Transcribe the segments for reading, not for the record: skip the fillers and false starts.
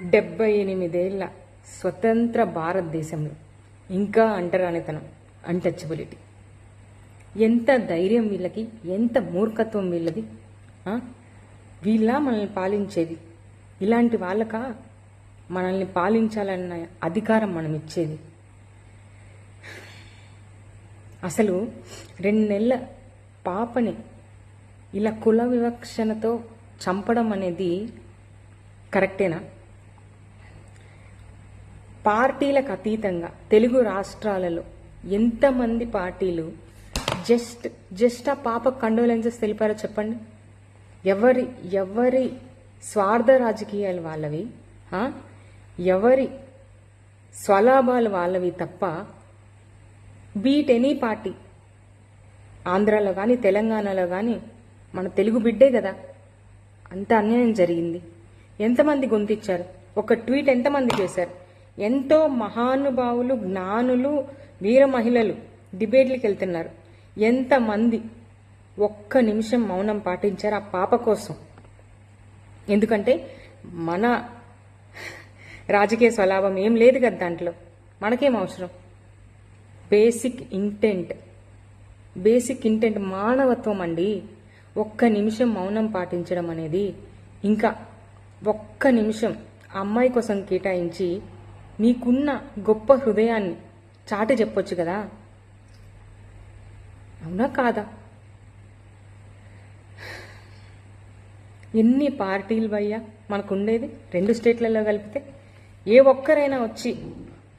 78 ఏళ్ల స్వతంత్ర భారతదేశంలో ఇంకా అంటరానితనం, అన్టచబిలిటీ. ఎంత ధైర్యం వీళ్ళకి, ఎంత మూర్ఖత్వం వీళ్ళది. వీళ్ళ మనల్ని పాలించేది? ఇలాంటి వాళ్ళకా మనల్ని పాలించాలన్న అధికారం మనం ఇచ్చేది? అసలు 2 నెలల పాపని ఇలా కుల వివక్షణతో చంపడం అనేది కరెక్టేనా? పార్టీలకు అతీతంగా తెలుగు రాష్ట్రాలలో ఎంతమంది పార్టీలు జస్ట్ ఆ పాప కండోలెన్సెస్ తెలిపారో చెప్పండి. ఎవరి స్వార్థ రాజకీయాలు వాళ్ళవి, ఎవరి స్వలాభాలు వాళ్ళవి తప్ప బీట్ ఎనీ పార్టీ. ఆంధ్రాలో కానీ తెలంగాణలో కానీ మన తెలుగు బిడ్డే కదా. అంత అన్యాయం జరిగింది. ఎంతమంది గొంతిచ్చారు? ఒక ట్వీట్ ఎంతమంది చేశారు? ఎంతో మహానుభావులు, జ్ఞానులు, వీర మహిళలు డిబేట్లకు వెళ్తున్నారు. ఎంతమంది ఒక్క నిమిషం మౌనం పాటించారు ఆ పాప కోసం? ఎందుకంటే మన రాజకీయ స్వలాభం ఏం లేదు కదా దాంట్లో. మనకేం అవసరం? బేసిక్ ఇంటెంట్ మానవత్వం అండి. ఒక్క నిమిషం మౌనం పాటించడం అనేది, ఇంకా ఒక్క నిమిషం ఆ అమ్మాయి కోసం కేటాయించి మీకున్న గొప్ప హృదయాన్ని చాటి చెప్పొచ్చు కదా. అవునా కాదా? ఎన్ని పార్టీలు భయ్యా మనకుండేది 2 స్టేట్లలో కలిపితే? ఏ ఒక్కరైనా వచ్చి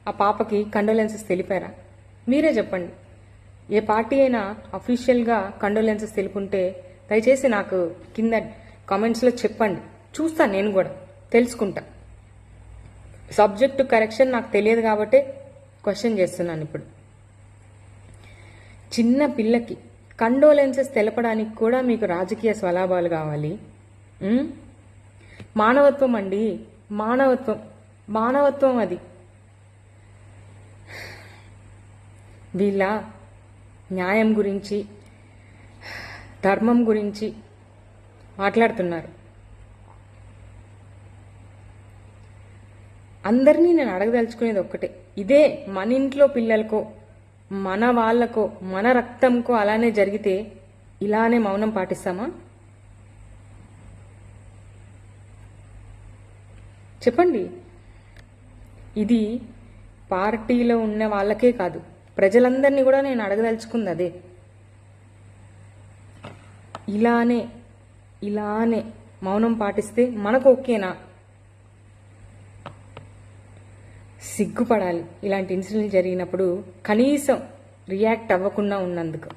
ఆ పాపకి కండోలెన్సెస్ తెలిపారా? మీరే చెప్పండి. ఏ పార్టీ అయినా అఫీషియల్గా కండోలెన్సెస్ తెలుపుంటే దయచేసి నాకు కింద కామెంట్స్లో చెప్పండి. చూస్తాను, నేను కూడా తెలుసుకుంటా. సబ్జెక్టు కరెక్షన్ నాకు తెలియదు కాబట్టి క్వశ్చన్ చేస్తున్నాను ఇప్పుడు. చిన్న పిల్లకి కండోలెన్సెస్ తెలపడానికి కూడా మీకు రాజకీయ స్వలాభాలు కావాలి? మానవత్వం అండి, మానవత్వం అది. వీళ్ళ న్యాయం గురించి, ధర్మం గురించి మాట్లాడుతున్నారు. అందరినీ నేను అడగదలుచుకునేది ఒక్కటే. ఇదే మన ఇంట్లో పిల్లలకో, మన వాళ్ళకో, మన రక్తంకో అలానే జరిగితే ఇలానే మౌనం పాటిస్తామా? చెప్పండి. ఇది పార్టీలో ఉన్న వాళ్ళకే కాదు, ప్రజలందరినీ కూడా నేను అడగదలుచుకుంది అదే. ఇలానే మౌనం పాటిస్తే మనకు ఓకేనా? సిగ్గుపడాలి ఇలాంటి ఇన్సిడెంట్ జరిగినప్పుడు కనీసం రియాక్ట్ అవ్వకుండా ఉన్నందుకు.